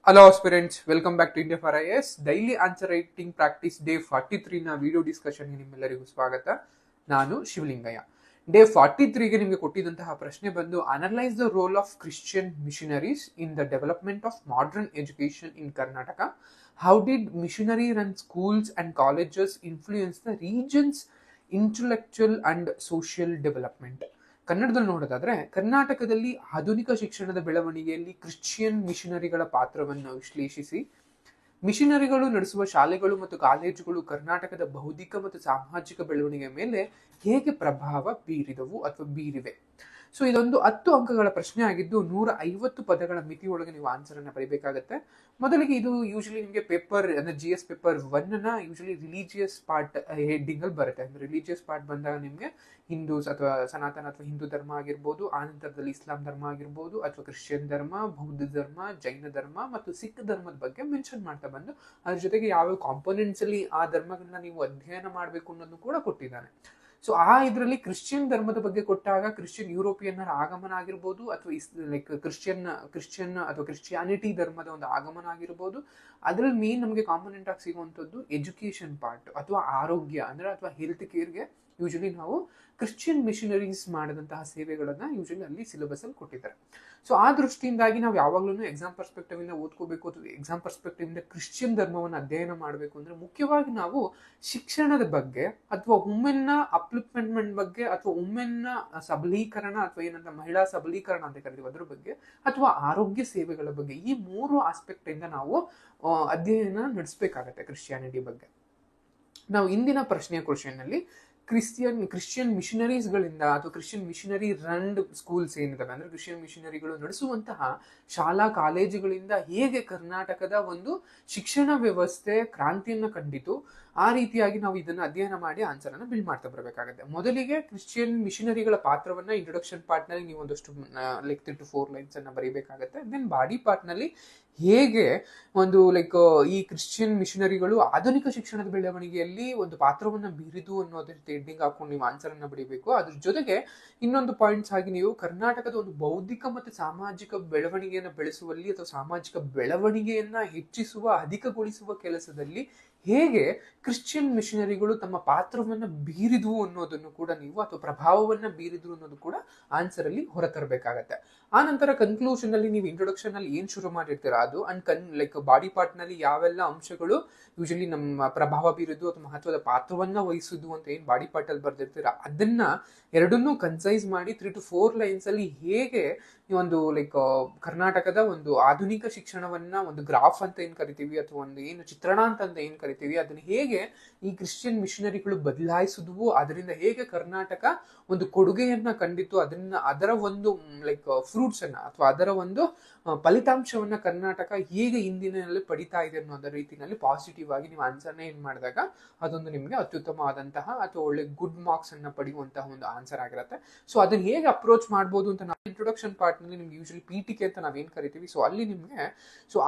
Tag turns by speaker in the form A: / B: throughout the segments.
A: Hello aspirants, welcome back to India for IAS. Daily answer writing practice day 43 ನ video discussion ಗೆ ನಿಮ್ಮೆಲ್ಲರಿಗೂ ಸ್ವಾಗತ. ನಾನು ಶಿವಲಿಂಗಯ್ಯ. ಡೇ 43 ಗೆ ನಿಮಗೆ ಕೊಟ್ಟಿದ್ದಂತಹ ಪ್ರಶ್ನೆ ಬಂದು analyse the role of Christian missionaries in the development of modern education in Karnataka. How did missionary run schools and colleges influence the regions intellectual and social development. ಕನ್ನಡದಲ್ಲಿ ನೋಡೋದಾದ್ರೆ ಕರ್ನಾಟಕದಲ್ಲಿ ಆಧುನಿಕ ಶಿಕ್ಷಣದ ಬೆಳವಣಿಗೆಯಲ್ಲಿ ಕ್ರಿಶ್ಚಿಯನ್ ಮಿಷನರಿಗಳ ಪಾತ್ರವನ್ನು ವಿಶ್ಲೇಷಿಸಿ, ಮಿಷನರಿಗಳು ನಡೆಸುವ ಶಾಲೆಗಳು ಮತ್ತು ಕಾಲೇಜುಗಳು ಕರ್ನಾಟಕದ ಬೌದ್ಧಿಕ ಮತ್ತು ಸಾಮಾಜಿಕ ಬೆಳವಣಿಗೆಯ ಮೇಲೆ ಹೇಗೆ ಪ್ರಭಾವ ಬೀರಿದವು ಅಥವಾ ಬೀರಿವೆ. ಸೊ ಇದೊಂದು 10 ಅಂಕಗಳ ಪ್ರಶ್ನೆ ಆಗಿದ್ದು 150 ಪದಗಳ ಮಿತಿಯೊಳಗೆ ನೀವು ಆನ್ಸರ್ ಅನ್ನ ಬರೀಬೇಕಾಗತ್ತೆ. ಮೊದಲಿಗೆ ಇದು ಯೂಶಲಿ ನಿಮಗೆ ಪೇಪರ್ ಅಂದ್ರೆ GS ಪೇಪರ್ 1 ನ ಯೂಶಲಿ ರಿಲಿಜಿಯಸ್ ಪಾರ್ಟ್ ಹೆಡ್ಡಿಂಗ್ ಅಲ್ಲಿ ಬರುತ್ತೆ. ಅಂದ್ರೆ ರಿಲಿಜಿಯಸ್ ಪಾರ್ಟ್ ಬಂದಾಗ ನಿಮ್ಗೆ ಹಿಂದೂಸ್ ಅಥವಾ ಸನಾತನ ಅಥವಾ ಹಿಂದೂ ಧರ್ಮ ಆಗಿರ್ಬೋದು, ಆ ನಂತರದಲ್ಲಿ ಇಸ್ಲಾಂ ಧರ್ಮ ಆಗಿರ್ಬೋದು, ಅಥವಾ ಕ್ರಿಶ್ಚಿಯನ್ ಧರ್ಮ, ಬೌದ್ಧ ಧರ್ಮ, ಜೈನ ಧರ್ಮ ಮತ್ತು ಸಿಖ್ ಧರ್ಮದ ಬಗ್ಗೆ ಮೆನ್ಷನ್ ಮಾಡ್ತಾ ಬಂದು ಅದ್ರ ಜೊತೆಗೆ ಯಾವ ಕಾಂಪೋನೆಂಟ್ಸ್ ಅಲ್ಲಿ ಆ ಧರ್ಮಗಳನ್ನ ನೀವು ಅಧ್ಯಯನ ಮಾಡಬೇಕು ಅನ್ನೋದನ್ನು ಕೂಡ ಕೊಟ್ಟಿದ್ದಾನೆ. ಸೊ ಆ ಇದರಲ್ಲಿ ಕ್ರಿಶ್ಚಿಯನ್ ಧರ್ಮದ ಬಗ್ಗೆ ಕೊಟ್ಟಾಗ ಕ್ರಿಶ್ಚಿಯನ್ ಯುರೋಪಿಯನ್ನರ ಆಗಮನ ಆಗಿರ್ಬೋದು, ಅಥವಾ ಲೈಕ್ ಕ್ರಿಶ್ಚಿಯನ್ ಅಥವಾ ಕ್ರಿಶ್ಚಿಯಾನಿಟಿ ಧರ್ಮದ ಒಂದು ಆಗಮನ ಆಗಿರ್ಬೋದು. ಅದ್ರಲ್ಲಿ ಮೇನ್ ನಮಗೆ ಕಾಂಪೋನೆಂಟ್ ಆಗಿ ಸಿಗುವಂಥದ್ದು ಎಜುಕೇಶನ್ ಪಾರ್ಟ್ ಅಥವಾ ಆರೋಗ್ಯ ಅಂದ್ರೆ ಅಥವಾ ಹೆಲ್ತ್ ಕೇರ್ಗೆ ಯೂಶಲಿ ನಾವು ಕ್ರಿಶ್ಚಿಯನ್ ಮಿಷನರೀಸ್ ಮಾಡಿದಂತಹ ಸೇವೆಗಳನ್ನ ಯೂಶಲಿ ಅಲ್ಲಿ ಸಿಲೆಬಸ್ ಅಲ್ಲಿ ಕೊಟ್ಟಿದ್ದಾರೆ. ಸೊ ಆ ದೃಷ್ಟಿಯಿಂದಾಗಿ ನಾವು ಯಾವಾಗ್ಲೂ ಎಕ್ಸಾಮ್ ಪರ್ಸ್ಪೆಕ್ಟಿವ್ ಇಂದ ಓದ್ಕೋಬೇಕು ಅಥವಾ ಎಕ್ಸಾಮ್ ಪರ್ಸ್ಪೆಕ್ಟಿವ್ ಇಂದ ಕ್ರಿಶ್ಚಿಯನ್ ಧರ್ಮವನ್ನು ಅಧ್ಯಯನ ಮಾಡಬೇಕು ಅಂದ್ರೆ ಮುಖ್ಯವಾಗಿ ನಾವು ಶಿಕ್ಷಣದ ಬಗ್ಗೆ ಅಥವಾ ವುಮೆನ್ ನ ಅಪ್ಲಿಪ್ಮೆಂಟ್ ಬಗ್ಗೆ ಅಥವಾ ವುಮೆನ್ ನ ಸಬಲೀಕರಣ ಅಥವಾ ಏನಂತ ಮಹಿಳಾ ಸಬಲೀಕರಣ ಅಂತ ಕರಿತೀವಿ ಅದ್ರ ಬಗ್ಗೆ, ಅಥವಾ ಆರೋಗ್ಯ ಸೇವೆಗಳ ಬಗ್ಗೆ, ಈ 3 ಆಸ್ಪೆಕ್ಟ್ ಇಂದ ನಾವು ಅಧ್ಯಯನ ನಡೆಸಬೇಕಾಗತ್ತೆ ಕ್ರಿಶ್ಚಿಯಾನಿಟಿ ಬಗ್ಗೆ. ನಾವು ಇಂದಿನ ಪ್ರಶ್ನೆಯ ಕ್ವಶನ್ ನಲ್ಲಿ ಕ್ರಿಶ್ಚಿಯನ್ ಮಿಷನರೀಸ್ ಗಳಿಂದ ಅಥವಾ ಕ್ರಿಶ್ಚಿಯನ್ ಮಿಷನರಿ ರನ್ಡ್ ಸ್ಕೂಲ್ಸ್ ಏನಿದಾವೆ ಅಂದ್ರೆ ಕ್ರಿಶ್ಚಿಯನ್ ಮಿಷನರಿಗಳು ನಡೆಸುವಂತಹ ಶಾಲಾ ಕಾಲೇಜುಗಳಿಂದ ಹೇಗೆ ಕರ್ನಾಟಕದ ಒಂದು ಶಿಕ್ಷಣ ವ್ಯವಸ್ಥೆ ಕ್ರಾಂತಿಯನ್ನ ಕಂಡಿತು, ಆ ರೀತಿಯಾಗಿ ನಾವು ಇದನ್ನ ಅಧ್ಯಯನ ಮಾಡಿ ಆನ್ಸರ್ ಅನ್ನ ಬಿಲ್ಡ್ ಮಾಡ್ತಾ ಬರಬೇಕಾಗುತ್ತೆ. ಮೊದಲಿಗೆ ಕ್ರಿಶ್ಚಿಯನ್ ಮಿಷನರಿಗಳ ಪಾತ್ರವನ್ನ ಇಂಟ್ರೊಡಕ್ಷನ್ ಪಾರ್ಟ್ ನಲ್ಲಿ ನೀವು ಒಂದಷ್ಟು ಲೈಕ್ 3 to 4 ಲೈನ್ಸ್ ಅನ್ನ ಬರೀಬೇಕಾಗತ್ತೆ. ದೆನ್ ಬಾಡಿ ಪಾರ್ಟ್ ನಲ್ಲಿ ಹೇಗೆ ಒಂದು ಲೈಕ್ ಈ ಕ್ರಿಶ್ಚಿಯನ್ ಮಿಷನರಿಗಳು ಆಧುನಿಕ ಶಿಕ್ಷಣದ ಬೆಳವಣಿಗೆಯಲ್ಲಿ ಒಂದು ಪಾತ್ರವನ್ನ ಬೀರಿದು ಅನ್ನೋದ್ರ ಹೆಡ್ಡಿಂಗ್ ಹಾಕೊಂಡು ನೀವು ಆನ್ಸರ್ ಅನ್ನ ಬರೀಬೇಕು. ಅದ್ರ ಜೊತೆಗೆ ಇನ್ನೊಂದು ಪಾಯಿಂಟ್ಸ್ ಆಗಿ ನೀವು ಕರ್ನಾಟಕದ ಒಂದು ಬೌದ್ಧಿಕ ಮತ್ತು ಸಾಮಾಜಿಕ ಬೆಳವಣಿಗೆಯನ್ನ ಬೆಳೆಸುವಲ್ಲಿ ಅಥವಾ ಸಾಮಾಜಿಕ ಬೆಳವಣಿಗೆಯನ್ನ ಹೆಚ್ಚಿಸುವ ಅಧಿಕಗೊಳಿಸುವ ಕೆಲಸದಲ್ಲಿ ಹೇಗೆ ಕ್ರಿಶ್ಚಿಯನ್ ಮಿಷನರಿಗಳು ತಮ್ಮ ಪಾತ್ರವನ್ನ ಬೀರಿದ್ವು ಅನ್ನೋದನ್ನು ಕೂಡ ನೀವು ಅಥವಾ ಪ್ರಭಾವವನ್ನ ಬೀರಿದ್ರು ಅನ್ನೋದು ಕೂಡ ಆನ್ಸರ್ ಅಲ್ಲಿ ಹೊರತರಬೇಕಾಗತ್ತೆ. ಆ ನಂತರ ಕನ್ಕ್ಲೂಷನ್ ಅಲ್ಲಿ ನೀವು ಇಂಟ್ರೊಡಕ್ಷನ್ ಅಲ್ಲಿ ಏನ್ ಶುರು ಮಾಡಿರ್ತೀರಾ ಅದು ಅಂಡ್ ಲೈಕ್ ಬಾಡಿ ಪಾರ್ಟ್ ನಲ್ಲಿ ಯಾವೆಲ್ಲ ಅಂಶಗಳು ಯೂಶಲಿ ನಮ್ಮ ಪ್ರಭಾವ ಬೀರಿದ್ದು ಅಥವಾ ಮಹತ್ವದ ಪಾತ್ರವನ್ನ ವಹಿಸುದು ಅಂತ ಏನ್ ಬಾಡಿ ಪಾರ್ಟ್ ಅಲ್ಲಿ ಬರ್ದಿರ್ತೀರಾ ಅದನ್ನ ಎರಡನ್ನೂ ಕನ್ಸೈಸ್ ಮಾಡಿ 3 to 4 ಲೈನ್ಸ್ ಅಲ್ಲಿ ಹೇಗೆ ಒಂದು ಲೈಕ್ ಕರ್ನಾಟಕದ ಒಂದು ಆಧುನಿಕ ಶಿಕ್ಷಣವನ್ನ ಒಂದು ಗ್ರಾಫ್ ಅಂತ ಏನ್ ಕರಿತೀವಿ ಅಥವಾ ಒಂದು ಏನು ಚಿತ್ರಣ ಅಂತ ಏನ್ ಕರಿತೀವಿ ಅದನ್ನ ಹೇಗೆ ಈ ಕ್ರಿಶ್ಚಿಯನ್ ಮಿಷನರಿಗಳು ಬದಲಾಯಿಸಿದ್ವು, ಅದರಿಂದ ಹೇಗೆ ಕರ್ನಾಟಕ ಒಂದು ಕೊಡುಗೆಯನ್ನ ಕಂಡಿತು, ಅದರ ಒಂದು ಲೈಕ್ ಫ್ರೂಟ್ಸ್ ಅನ್ನ ಅಥವಾ ಅದರ ಒಂದು ಫಲಿತಾಂಶವನ್ನ ಕರ್ನಾಟಕ ಹೇಗೆ ಇಂದಿನಲ್ಲಿ ಪಡಿತಾ ಇದೆ ಅನ್ನೋದರ ರೀತಿಯಲ್ಲಿ ಪಾಸಿಟಿವ್ ಆಗಿ ನೀವು ಆನ್ಸರ್ನ ಏನ್ ಮಾಡಿದಾಗ ಅದೊಂದು ನಿಮ್ಗೆ ಅತ್ಯುತ್ತಮವಾದಂತಹ ಅಥವಾ ಒಳ್ಳೆ ಗುಡ್ ಮಾರ್ಕ್ಸ್ ಅನ್ನ ಪಡೆಯುವಂತಹ ಒಂದು ಆನ್ಸರ್ ಆಗಿರುತ್ತೆ. ಸೊ ಅದನ್ನ ಹೇಗೆ ಅಪ್ರೋಚ್ ಮಾಡ್ಬೋದು ಅಂತ ನಾವು ಇಂಟ್ರೊಡಕ್ಷನ್ ಪಾರ್ಟ್ ನಲ್ಲಿ ನಿಮ್ಗೆ ಯೂಶಲಿ PTK ಅಂತ ನಾವೇನ್ ಕರಿತೀವಿ. ಸೊ ಅಲ್ಲಿ ನಿಮ್ಗೆ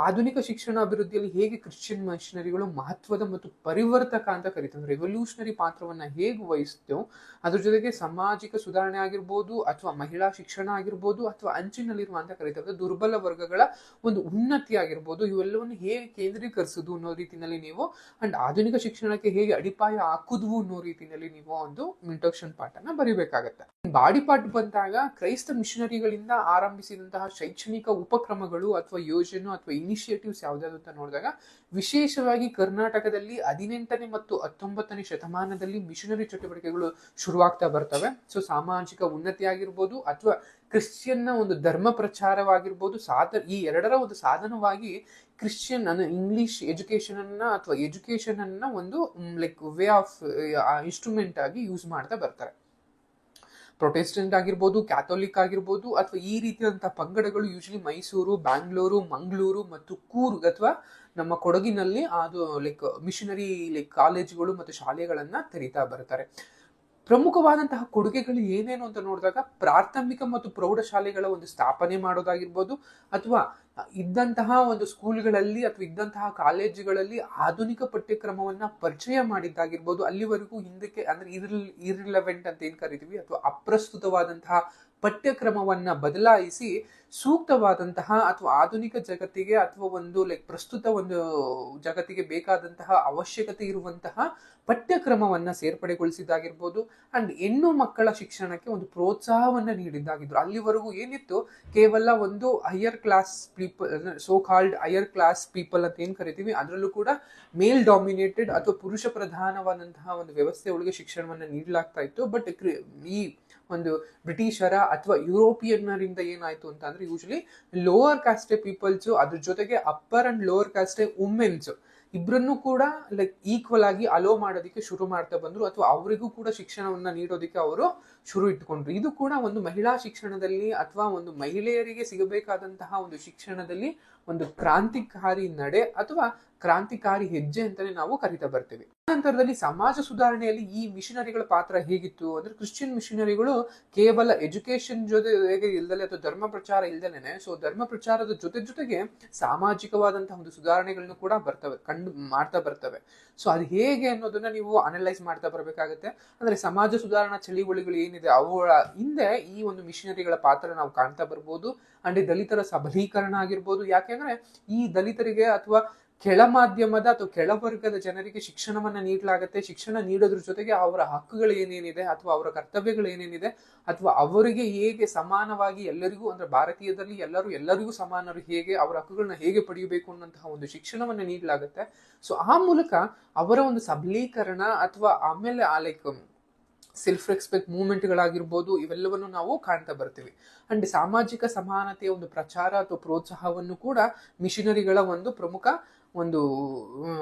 A: ಆಧುನಿಕ ಶಿಕ್ಷಣ ಅಭಿವೃದ್ಧಿಯಲ್ಲಿ ಹೇಗೆ ಕ್ರಿಶ್ಚಿಯನ್ ಮಿಷನರಿಗಳು ಮಹತ್ವದ ಮತ್ತು ಪರಿವರ್ತಕ ಅಂತ ಕರಿತೀವಿ, ರೆವಲ್ಯೂಷನರಿ ಪಾತ್ರವನ್ನ ಹೇಗೆ ವಹಿಸ್ತೇವೆ, ಅದ್ರ ಜೊತೆಗೆ ಸಾಮಾಜಿಕ ಸುಧಾರಣೆ ಆಗಿರ್ಬೋದು ಅಥವಾ ಮಹಿಳಾ ಶಿಕ್ಷಣ ಆಗಿರ್ಬೋದು ಅಥವಾ ಅಂಚಿನಲ್ಲಿರುವ ಅಂತ ಕರಿತೇವೆ ದುರ್ಬಲ ವರ್ಗಗಳ ಒಂದು ಉನ್ನತಿ ಆಗಿರ್ಬೋದು, ಇವೆಲ್ಲವನ್ನು ಹೇಗೆ ಕೇಂದ್ರೀಕರಿಸುದು ಅನ್ನೋ ರೀತಿಯಲ್ಲಿ ನೀವು ಅಂಡ್ ಆಧುನಿಕ ಶಿಕ್ಷಣಕ್ಕೆ ಹೇಗೆ ಅಡಿಪಾಯ ಹಾಕುದ್ವು ಅನ್ನೋ ರೀತಿಯಲ್ಲಿ ನೀವು ಒಂದು ಇಂಟ್ರೊಡಕ್ಷನ್ ಪಾರ್ಟ್ ಅನ್ನ ಬರೀಬೇಕಾಗತ್ತೆ. ಬಾಡಿ ಪಾರ್ಟ್ ಬಂದಾಗ ಕ್ರೈಸ್ತ ಮಿಷನರಿಗಳಿಂದ ಆರಂಭಿಸಿದಂತಹ ಶೈಕ್ಷಣಿಕ ಉಪಕ್ರಮಗಳು ಅಥವಾ ಯೋಜನೆ ಅಥವಾ ಇನಿಷಿಯೇಟಿವ್ಸ್ ಯಾವ್ದಾದ್ರು ಅಂತ ನೋಡಿದಾಗ ವಿಶೇಷವಾಗಿ ಕರ್ನಾಟಕದಲ್ಲಿ 18ನೇ ಮತ್ತು 19ನೇ ಶತಮಾನದಲ್ಲಿ ಮಿಷನರಿ ಚಟುವಟಿಕೆಗಳು ಶುರುವಾಗ್ತಾ ಬರ್ತವೆ. ಸೊ ಸಾಮಾಜಿಕ ಉನ್ನತಿ ಆಗಿರ್ಬೋದು ಅಥವಾ ಕ್ರಿಶ್ಚಿಯನ್ನ ಒಂದು ಧರ್ಮ ಪ್ರಚಾರವಾಗಿರ್ಬೋದು, ಈ ಎರಡರ ಒಂದು ಸಾಧನವಾಗಿ ಕ್ರಿಶ್ಚಿಯನ್ ಇಂಗ್ಲಿಷ್ ಎಜುಕೇಶನ್ ಅನ್ನ ಅಥವಾ ಎಜುಕೇಶನ್ ಅನ್ನ ಒಂದು ಲೈಕ್ ವೇ ಆಫ್ ಇನ್ಸ್ಟ್ರೂಮೆಂಟ್ ಆಗಿ ಯೂಸ್ ಮಾಡ್ತಾ ಬರ್ತಾರೆ. ಪ್ರೊಟೆಸ್ಟೆಂಟ್ ಆಗಿರ್ಬೋದು, ಕ್ಯಾಥೋಲಿಕ್ ಆಗಿರ್ಬೋದು ಅಥವಾ ಈ ರೀತಿಯಾದಂತಹ ಪಂಗಡಗಳು ಯೂಶಲಿ ಮೈಸೂರು, ಬ್ಯಾಂಗ್ಳೂರು, ಮಂಗಳೂರು ಮತ್ತು ಕೂರ್ಗ್ ಅಥವಾ ನಮ್ಮ ಕೊಡಗಿನಲ್ಲಿ ಅದು ಲೈಕ್ ಮಿಷನರಿ ಲೈಕ್ ಕಾಲೇಜುಗಳು ಮತ್ತು ಶಾಲೆಗಳನ್ನ ತೆರೀತಾ ಬರ್ತಾರೆ. ಪ್ರಮುಖವಾದಂತಹ ಕೊಡುಗೆಗಳು ಏನೇನು ಅಂತ ನೋಡಿದಾಗ ಪ್ರಾಥಮಿಕ ಮತ್ತು ಪ್ರೌಢಶಾಲೆಗಳ ಒಂದು ಸ್ಥಾಪನೆ ಮಾಡೋದಾಗಿರ್ಬೋದು ಅಥವಾ ಇದ್ದಂತಹ ಒಂದು ಸ್ಕೂಲ್ಗಳಲ್ಲಿ ಅಥವಾ ಇದ್ದಂತಹ ಕಾಲೇಜುಗಳಲ್ಲಿ ಆಧುನಿಕ ಪಠ್ಯಕ್ರಮವನ್ನ ಪರಿಚಯ ಮಾಡಿದ್ದಾಗಿರ್ಬೋದು. ಅಲ್ಲಿವರೆಗೂ ಹಿಂದಕ್ಕೆ ಅಂದ್ರೆ ಇರ್ರಿಲೆವೆಂಟ್ ಅಂತ ಏನ್ ಕರಿತೀವಿ ಅಥವಾ ಅಪ್ರಸ್ತುತವಾದಂತಹ ಪಠ್ಯಕ್ರಮವನ್ನ ಬದಲಾಯಿಸಿ ಸೂಕ್ತವಾದಂತಹ ಅಥವಾ ಆಧುನಿಕ ಜಗತ್ತಿಗೆ ಅಥವಾ ಒಂದು ಪ್ರಸ್ತುತ ಒಂದು ಜಗತ್ತಿಗೆ ಬೇಕಾದಂತಹ ಅವಶ್ಯಕತೆ ಇರುವಂತಹ ಪಠ್ಯಕ್ರಮವನ್ನ ಸೇರ್ಪಡೆಗೊಳಿಸಿದ್ದಾಗಿರ್ಬೋದು. ಅಂಡ್ ಹೆಣ್ಣು ಮಕ್ಕಳ ಶಿಕ್ಷಣಕ್ಕೆ ಒಂದು ಪ್ರೋತ್ಸಾಹವನ್ನ ನೀಡಿದ್ದಾಗಿದ್ರು. ಅಲ್ಲಿವರೆಗೂ ಏನಿತ್ತು, ಕೇವಲ ಒಂದು higher class people, so called higher class people ಅಂತ ಏನ್ ಕರಿತೀವಿ, ಅದರಲ್ಲೂ ಕೂಡ ಮೇಲ್ ಡಾಮಿನೇಟೆಡ್ ಅಥವಾ ಪುರುಷ ಪ್ರಧಾನವಾದಂತಹ ಒಂದು ವ್ಯವಸ್ಥೆ ಒಳಗೆ ಶಿಕ್ಷಣವನ್ನ ನೀಡಲಾಗ್ತಾ ಇತ್ತು. ಬಟ್ ಈ ಒಂದು ಬ್ರಿಟಿಷರ ಅಥವಾ ಯುರೋಪಿಯನ್ನರಿಂದ ಏನಾಯ್ತು ಅಂತ ಅಂದ್ರೆ, ಯೂಶಲಿ ಲೋವರ್ ಕಾಸ್ಟೆ ಪೀಪಲ್ಸ್ ಅದ್ರ ಜೊತೆಗೆ ಅಪ್ಪರ್ ಅಂಡ್ ಲೋವರ್ ಕಾಸ್ಟೆ ವುಮೆನ್ಸ್ ಇಬ್ಬರನ್ನು ಕೂಡ ಈಕ್ವಲ್ ಆಗಿ ಅಲೋ ಮಾಡೋದಕ್ಕೆ ಶುರು ಮಾಡ್ತಾ ಬಂದ್ರು, ಅಥವಾ ಅವರಿಗೂ ಕೂಡ ಶಿಕ್ಷಣವನ್ನ ನೀಡೋದಕ್ಕೆ ಅವರು ಶುರು ಇಟ್ಕೊಂಡ್ರು. ಇದು ಕೂಡ ಒಂದು ಮಹಿಳಾ ಶಿಕ್ಷಣದಲ್ಲಿ ಅಥವಾ ಒಂದು ಮಹಿಳೆಯರಿಗೆ ಸಿಗಬೇಕಾದಂತಹ ಒಂದು ಶಿಕ್ಷಣದಲ್ಲಿ ಒಂದು ಕ್ರಾಂತಿಕಾರಿ ನಡೆ ಅಥವಾ ಕ್ರಾಂತಿಕಾರಿ ಹೆಜ್ಜೆ ಅಂತಾನೆ ನಾವು ಕರಿತಾ ಬರ್ತೀವಿ. ನಂತರದಲ್ಲಿ ಸಮಾಜ ಸುಧಾರಣೆಯಲ್ಲಿ ಈ ಮಿಷನರಿಗಳ ಪಾತ್ರ ಹೇಗಿತ್ತು ಅಂದ್ರೆ, ಕ್ರಿಶ್ಚಿಯನ್ ಮಿಷನರಿಗಳು ಕೇವಲ ಎಜುಕೇಶನ್ ಜೊತೆಗೆ ಇಲ್ದಲೆ ಅಥವಾ ಧರ್ಮ ಪ್ರಚಾರ ಇಲ್ದಲೇನೆ, ಸೊ ಧರ್ಮ ಪ್ರಚಾರದ ಜೊತೆಗೆ ಸಾಮಾಜಿಕವಾದಂತಹ ಒಂದು ಸುಧಾರಣೆಗಳನ್ನು ಕೂಡ ಮಾಡ್ತಾ ಬರ್ತವೆ. ಸೊ ಅದು ಹೇಗೆ ಅನ್ನೋದನ್ನ ನೀವು ಅನಲೈಸ್ ಮಾಡ್ತಾ ಬರ್ಬೇಕಾಗತ್ತೆ. ಅಂದ್ರೆ ಸಮಾಜ ಸುಧಾರಣಾ ಚಳಿವಳಿಗಳು ಏನಿದೆ ಅವುಗಳ ಹಿಂದೆ ಈ ಒಂದು ಮಿಷನರಿಗಳ ಪಾತ್ರ ನಾವು ಕಾಣ್ತಾ ಬರ್ಬೋದು. ಅಂಡ್ ದಲಿತರ ಸಬಲೀಕರಣ ಆಗಿರ್ಬೋದು. ಯಾಕೆಂದ್ರೆ ಈ ದಲಿತರಿಗೆ ಅಥವಾ ಕೆಳ ಮಾಧ್ಯಮದ ಅಥವಾ ಕೆಳವರ್ಗದ ಜನರಿಗೆ ಶಿಕ್ಷಣವನ್ನ ನೀಡಲಾಗತ್ತೆ. ಶಿಕ್ಷಣ ನೀಡೋದ್ರ ಜೊತೆಗೆ ಅವರ ಹಕ್ಕುಗಳು ಏನೇನಿದೆ ಅಥವಾ ಅವರ ಕರ್ತವ್ಯಗಳು ಏನೇನಿದೆ ಅಥವಾ ಅವರಿಗೆ ಹೇಗೆ ಸಮಾನವಾಗಿ ಎಲ್ಲರಿಗೂ, ಅಂದ್ರೆ ಭಾರತೀಯದಲ್ಲಿ ಎಲ್ಲರಿಗೂ ಸಮಾನರು ಹೇಗೆ, ಅವರ ಹಕ್ಕುಗಳನ್ನ ಹೇಗೆ ಪಡೆಯಬೇಕು ಅನ್ನೋಂತಹ ಒಂದು ಶಿಕ್ಷಣವನ್ನ ನೀಡಲಾಗತ್ತೆ. ಸೊ ಆ ಮೂಲಕ ಅವರ ಒಂದು ಸಬಲೀಕರಣ ಅಥವಾ ಆಮೇಲೆ ಸೆಲ್ಫ್ ರೆಸ್ಪೆಕ್ಟ್ ಮೂವ್ಮೆಂಟ್ಗಳಾಗಿರ್ಬೋದು, ಇವೆಲ್ಲವನ್ನು ನಾವು ಕಾಣ್ತಾ ಬರ್ತೀವಿ. ಅಂಡ್ ಸಾಮಾಜಿಕ ಸಮಾನತೆಯ ಒಂದು ಪ್ರಚಾರ ಅಥವಾ ಪ್ರೋತ್ಸಾಹವನ್ನು ಕೂಡ ಮಿಷನರಿಗಳ ಒಂದು ಪ್ರಮುಖ ಒಂದು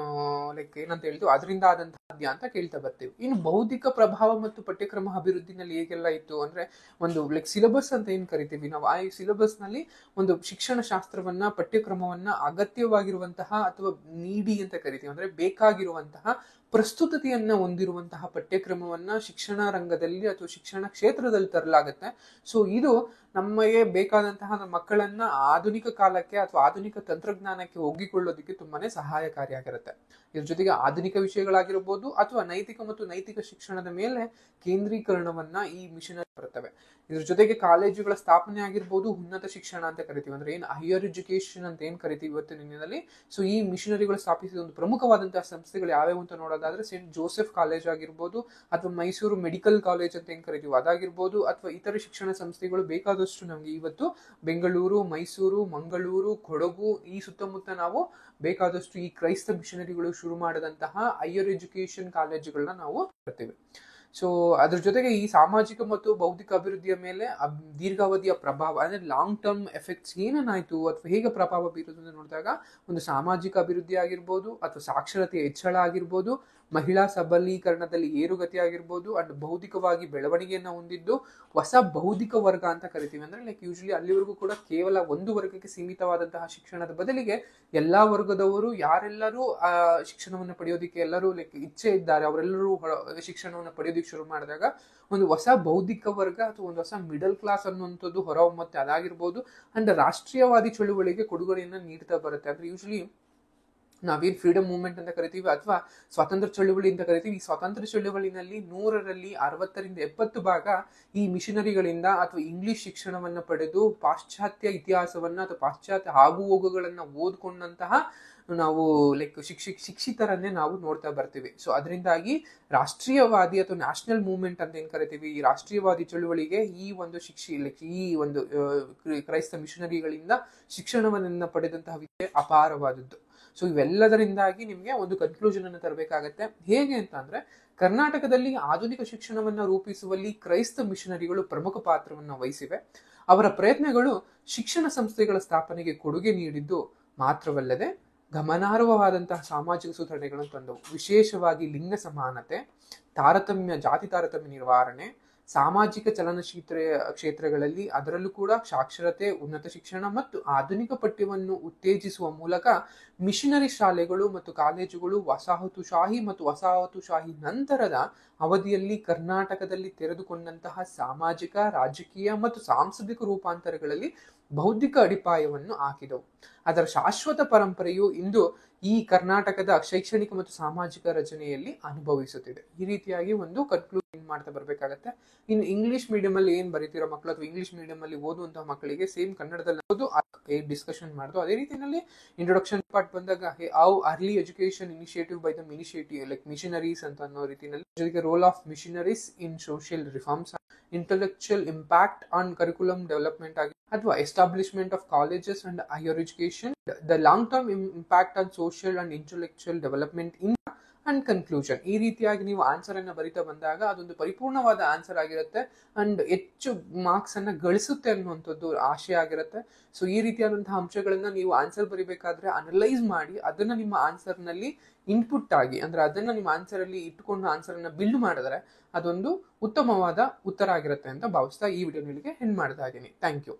A: ಏನಂತ ಹೇಳ್ತೀವಿ ಅದರಿಂದ ಆದಂತಹ ಅಂತ ಕೇಳ್ತಾ ಬರ್ತೀವಿ. ಇನ್ನು ಬೌದ್ಧಿಕ ಪ್ರಭಾವ ಮತ್ತು ಪಠ್ಯಕ್ರಮ ಅಭಿವೃದ್ಧಿನಲ್ಲಿ ಹೇಗೆಲ್ಲ ಇತ್ತು ಅಂದ್ರೆ, ಒಂದು ಸಿಲೆಬಸ್ ಅಂತ ಏನ್ ಕರಿತೀವಿ ನಾವು, ಆ ಸಿಲೆಬಸ್ ನಲ್ಲಿ ಒಂದು ಶಿಕ್ಷಣ ಶಾಸ್ತ್ರವನ್ನ, ಪಠ್ಯಕ್ರಮವನ್ನ ಅಗತ್ಯವಾಗಿರುವಂತಹ ಅಥವಾ ನೀಡಿ ಅಂತ ಕರಿತೀವಿ, ಅಂದ್ರೆ ಬೇಕಾಗಿರುವಂತಹ ಪ್ರಸ್ತುತತೆಯನ್ನ ಹೊಂದಿರುವಂತಹ ಪಠ್ಯಕ್ರಮವನ್ನ ಶಿಕ್ಷಣ ರಂಗದಲ್ಲಿ ಅಥವಾ ಶಿಕ್ಷಣ ಕ್ಷೇತ್ರದಲ್ಲಿ ತರಲಾಗತ್ತೆ. ಸೊ ಇದು ನಮಗೆ ಬೇಕಾದಂತಹ ಮಕ್ಕಳನ್ನ ಆಧುನಿಕ ಕಾಲಕ್ಕೆ ಅಥವಾ ಆಧುನಿಕ ತಂತ್ರಜ್ಞಾನಕ್ಕೆ ಒಗ್ಗಿಕೊಳ್ಳೋದಕ್ಕೆ ತುಂಬಾನೇ ಸಹಾಯಕಾರಿಯಾಗಿರುತ್ತೆ. ಇದ್ರ ಜೊತೆಗೆ ಆಧುನಿಕ ವಿಷಯಗಳಾಗಿರ್ಬೋದು ಅಥವಾ ನೈತಿಕ ಮತ್ತು ನೈತಿಕ ಶಿಕ್ಷಣದ ಮೇಲೆ ಕೇಂದ್ರೀಕರಣವನ್ನ ಈ ಮಿಷನ್ ಬರ್ತವೆ. ಇದ್ರ ಜೊತೆಗೆ ಕಾಲೇಜುಗಳ ಸ್ಥಾಪನೆ ಆಗಿರ್ಬೋದು, ಉನ್ನತ ಶಿಕ್ಷಣ ಅಂತ ಕರಿತೀವಿ, ಅಂದ್ರೆ ಏನ್ ಹೈಯರ್ ಎಜುಕೇಶನ್ ಅಂತ ಏನ್ ಕರಿತೀವಿ ಇವತ್ತಿನ ದಿನದಲ್ಲಿ. ಸೊ ಈ ಮಿಷನರಿಗಳು ಸ್ಥಾಪಿಸಿದ ಒಂದು ಪ್ರಮುಖವಾದಂತಹ ಸಂಸ್ಥೆಗಳು ಯಾವ್ಯಾವ ಅಂತ ನೋಡೋದಾದ್ರೆ, ಸೇಂಟ್ ಜೋಸೆಫ್ ಕಾಲೇಜ್ ಆಗಿರ್ಬೋದು, ಅಥವಾ ಮೈಸೂರು ಮೆಡಿಕಲ್ ಕಾಲೇಜ್ ಅಂತ ಏನ್ ಕರಿತೀವಿ ಅದಾಗಿರ್ಬೋದು, ಅಥವಾ ಇತರ ಶಿಕ್ಷಣ ಸಂಸ್ಥೆಗಳು ಬೇಕಾದಷ್ಟು ನಮ್ಗೆ ಇವತ್ತು ಬೆಂಗಳೂರು, ಮೈಸೂರು, ಮಂಗಳೂರು, ಕೊಡಗು ಈ ಸುತ್ತಮುತ್ತ ನಾವು ಬೇಕಾದಷ್ಟು ಈ ಕ್ರೈಸ್ತ ಮಿಷನರಿಗಳು ಶುರು ಮಾಡಿದಂತಹ ಹೈಯರ್ ಎಜುಕೇಶನ್ ಕಾಲೇಜುಗಳನ್ನ ನಾವು ಬರ್ತೀವಿ. ಸೊ ಅದ್ರ ಜೊತೆಗೆ ಈ ಸಾಮಾಜಿಕ ಮತ್ತು ಬೌದ್ಧಿಕ ಅಭಿವೃದ್ಧಿಯ ಮೇಲೆ ದೀರ್ಘಾವಧಿಯ ಪ್ರಭಾವ ಅಂದ್ರೆ ಲಾಂಗ್ ಟರ್ಮ್ ಎಫೆಕ್ಟ್ಸ್ ಏನೇನಾಯ್ತು ಅಥವಾ ಹೇಗೆ ಪ್ರಭಾವ ಬೀರೋದು ಅಂತ ನೋಡಿದಾಗ, ಒಂದು ಸಾಮಾಜಿಕ ಅಭಿವೃದ್ಧಿ ಆಗಿರ್ಬೋದು ಅಥವಾ ಸಾಕ್ಷರತೆಯ ಹೆಚ್ಚಳ ಆಗಿರ್ಬೋದು, ಮಹಿಳಾ ಸಬಲೀಕರಣದಲ್ಲಿ ಏರುಗತಿ ಆಗಿರ್ಬೋದು, ಅಂಡ್ ಬೌದ್ಧಿಕವಾಗಿ ಬೆಳವಣಿಗೆಯನ್ನ ಹೊಂದಿದ್ದು ಹೊಸ ಬೌದ್ಧಿಕ ವರ್ಗ ಅಂತ ಕರಿತೀವಿ. ಅಂದ್ರೆ ಯೂಶಲಿ ಅಲ್ಲಿವರೆಗೂ ಕೂಡ ಕೇವಲ ಒಂದು ವರ್ಗಕ್ಕೆ ಸೀಮಿತವಾದಂತಹ ಶಿಕ್ಷಣದ ಬದಲಿಗೆ ಎಲ್ಲಾ ವರ್ಗದವರು ಯಾರೆಲ್ಲರೂ ಶಿಕ್ಷಣವನ್ನು ಪಡೆಯೋದಿಕ್ಕೆ ಎಲ್ಲರೂ ಇಚ್ಛೆ ಇದ್ದಾರೆ ಅವರೆಲ್ಲರೂ ಶಿಕ್ಷಣವನ್ನು ಪಡೆಯೋದಿಕ್ಕೆ ಶುರು ಮಾಡಿದಾಗ ಒಂದು ಹೊಸ ಬೌದ್ಧಿಕ ವರ್ಗ ಅಥವಾ ಒಂದು ಹೊಸ ಮಿಡಲ್ ಕ್ಲಾಸ್ ಅನ್ನುವಂಥದ್ದು ಹೊರಹೊಮ್ಮತ್ತೆ. ಅದಾಗಿರ್ಬೋದು. ಅಂಡ್ ರಾಷ್ಟ್ರೀಯವಾದಿ ಚಳುವಳಿಗೆ ಕೊಡುಗೆಯನ್ನ ನೀಡ್ತಾ ಬರುತ್ತೆ. ಅಂದ್ರೆ ಯೂಶಲಿ ನಾವೇನ್ ಫ್ರೀಡಮ್ ಮೂವ್ಮೆಂಟ್ ಅಂತ ಕರಿತೀವಿ ಅಥವಾ ಸ್ವಾತಂತ್ರ್ಯ ಚಳುವಳಿ ಅಂತ ಕರಿತೀವಿ, ಈ ಸ್ವಾತಂತ್ರ್ಯ ಚಳುವಳಿನಲ್ಲಿ 100ರಲ್ಲಿ 60ರಿಂದ 70 ಭಾಗ ಈ ಮಿಷನರಿಗಳಿಂದ ಅಥವಾ ಇಂಗ್ಲಿಷ್ ಶಿಕ್ಷಣವನ್ನ ಪಡೆದು ಪಾಶ್ಚಾತ್ಯ ಇತಿಹಾಸವನ್ನ ಅಥವಾ ಪಾಶ್ಚಾತ್ಯ ಆಗುಹೋಗುಗಳನ್ನ ಓದ್ಕೊಂಡಂತಹ ನಾವು ಶಿಕ್ಷಿತರನ್ನೇ ನಾವು ನೋಡ್ತಾ ಬರ್ತೀವಿ. ಸೊ ಅದರಿಂದಾಗಿ ರಾಷ್ಟ್ರೀಯವಾದಿ ಅಥವಾ ನ್ಯಾಷನಲ್ ಮೂವ್ಮೆಂಟ್ ಅಂತ ಏನ್ ಕರಿತೀವಿ, ಈ ರಾಷ್ಟ್ರೀಯವಾದಿ ಚಳುವಳಿಗೆ ಈ ಒಂದು ಈ ಒಂದು ಕ್ರೈಸ್ತ ಮಿಷನರಿಗಳಿಂದ ಶಿಕ್ಷಣವನ್ನ ಪಡೆದಂತಹ ವಿದ್ಯೆ ಅಪಾರವಾದದ್ದು. ಸೊ ಇವೆಲ್ಲದರಿಂದಾಗಿ ನಿಮ್ಗೆ ಒಂದು ಕನ್ಕ್ಲೂಷನ್ ಅನ್ನು ತರಬೇಕಾಗತ್ತೆ. ಹೇಗೆ ಅಂತ ಅಂದ್ರೆ, ಕರ್ನಾಟಕದಲ್ಲಿ ಆಧುನಿಕ ಶಿಕ್ಷಣವನ್ನ ರೂಪಿಸುವಲ್ಲಿ ಕ್ರೈಸ್ತ ಮಿಷನರಿಗಳು ಪ್ರಮುಖ ಪಾತ್ರವನ್ನ ವಹಿಸಿವೆ. ಅವರ ಪ್ರಯತ್ನಗಳು ಶಿಕ್ಷಣ ಸಂಸ್ಥೆಗಳ ಸ್ಥಾಪನೆಗೆ ಕೊಡುಗೆ ನೀಡಿದ್ದು ಮಾತ್ರವಲ್ಲದೆ ಗಮನಾರ್ಹವಾದಂತಹ ಸಾಮಾಜಿಕ ಸುಧಾರಣೆಗಳನ್ನು ತಂದವು. ವಿಶೇಷವಾಗಿ ಲಿಂಗ ಸಮಾನತೆ, ಜಾತಿ ತಾರತಮ್ಯ ನಿವಾರಣೆ, ಸಾಮಾಜಿಕ ಚಲನಶೀಲ ಕ್ಷೇತ್ರಗಳಲ್ಲಿ ಅದರಲ್ಲೂ ಕೂಡ ಸಾಕ್ಷರತೆ, ಉನ್ನತ ಶಿಕ್ಷಣ ಮತ್ತು ಆಧುನಿಕ ಪಠ್ಯವನ್ನು ಉತ್ತೇಜಿಸುವ ಮೂಲಕ ಮಿಷನರಿ ಶಾಲೆಗಳು ಮತ್ತು ಕಾಲೇಜುಗಳು ವಸಾಹತುಶಾಹಿ ಮತ್ತು ವಸಾಹತುಶಾಹಿ ನಂತರದ ಅವಧಿಯಲ್ಲಿ ಕರ್ನಾಟಕದಲ್ಲಿ ತೆರೆದುಕೊಂಡಂತಹ ಸಾಮಾಜಿಕ, ರಾಜಕೀಯ ಮತ್ತು ಸಾಂಸ್ಕೃತಿಕ ರೂಪಾಂತರಗಳಲ್ಲಿ ಬೌದ್ಧಿಕ ಅಡಿಪಾಯವನ್ನು ಹಾಕಿದವು. ಅದರ ಶಾಶ್ವತ ಪರಂಪರೆಯು ಇಂದು ಈ ಕರ್ನಾಟಕದ ಶೈಕ್ಷಣಿಕ ಮತ್ತು ಸಾಮಾಜಿಕ ರಚನೆಯಲ್ಲಿ ಅನುಭವಿಸುತ್ತಿದೆ. ಈ ರೀತಿಯಾಗಿ ಒಂದು ಕನ್ಕ್ಲೂಷನ್ ಮಾಡ್ತಾ ಬರ್ಬೇಕಾಗತ್ತೆ. ಇನ್ನು ಇಂಗ್ಲಿಷ್ ಮೀಡಿಯಂ ಅಲ್ಲಿ ಏನ್ ಬರೀತಿರೋ ಮಕ್ಕಳು ಅಥವಾ ಇಂಗ್ಲಿಷ್ ಮೀಡಿಯಂ ಅಲ್ಲಿ ಓದುವಂತಹ ಮಕ್ಕಳಿಗೆ ಸೇಮ್ ಕನ್ನಡದಲ್ಲಿ ಓದು ಡಿಸ್ಕಷನ್ ಮಾಡ್ದು. ಅದೇ ರೀತಿಯಲ್ಲಿ ಇಂಟ್ರೊಡಕ್ಷನ್ ಪಾರ್ಟ್ ಬಂದಾಗ how early education initiative by the like missionaries ಅಂತ ಅನ್ನೋ ರೀತಿಯಲ್ಲಿ, ಜೊತೆಗೆ role of missionaries in social reforms, intellectual impact on curriculum development ಆಗಿ ಅಥವಾ establishment of colleges and higher education, the long term impact on social and intellectual development in and conclusion. ಈ ರೀತಿಯಾಗಿ ನೀವು answer ಅನ್ನ ಬರಿತಾ ಬಂದಾಗ ಅದೊಂದು ಪರಿಪೂರ್ಣವಾದ ಆನ್ಸರ್ ಆಗಿರುತ್ತೆ ಅಂಡ್ ಹೆಚ್ಚು ಮಾರ್ಕ್ಸ್ ಅನ್ನ ಗಳಿಸುತ್ತೆ ಅನ್ನುವಂಥದ್ದು ಆಶಯ ಆಗಿರುತ್ತೆ. ಸೊ ಈ ರೀತಿಯಾದಂತಹ ಅಂಶಗಳನ್ನ ನೀವು ಆನ್ಸರ್ ಬರಿಬೇಕಾದ್ರೆ ಅನಲೈಸ್ ಮಾಡಿ ಅದನ್ನ ನಿಮ್ಮ ಆನ್ಸರ್ ನಲ್ಲಿ ಇನ್ಪುಟ್ ಆಗಿ, ಅಂದ್ರೆ ಅದನ್ನ ನಿಮ್ಮ ಆನ್ಸರ್ ಅಲ್ಲಿ ಇಟ್ಕೊಂಡು ಆನ್ಸರ್ ಅನ್ನ ಬಿಲ್ಡ್ ಮಾಡಿದ್ರೆ ಅದೊಂದು ಉತ್ತಮವಾದ ಉತ್ತರ ಆಗಿರುತ್ತೆ ಅಂತ ಭಾವಿಸ್ತಾ ಈ ವಿಡಿಯೋ ನಿಮಗೆ ಎಂಡ್ ಮಾಡ್ತಾ ಇದ್ದೀನಿ. Thank you.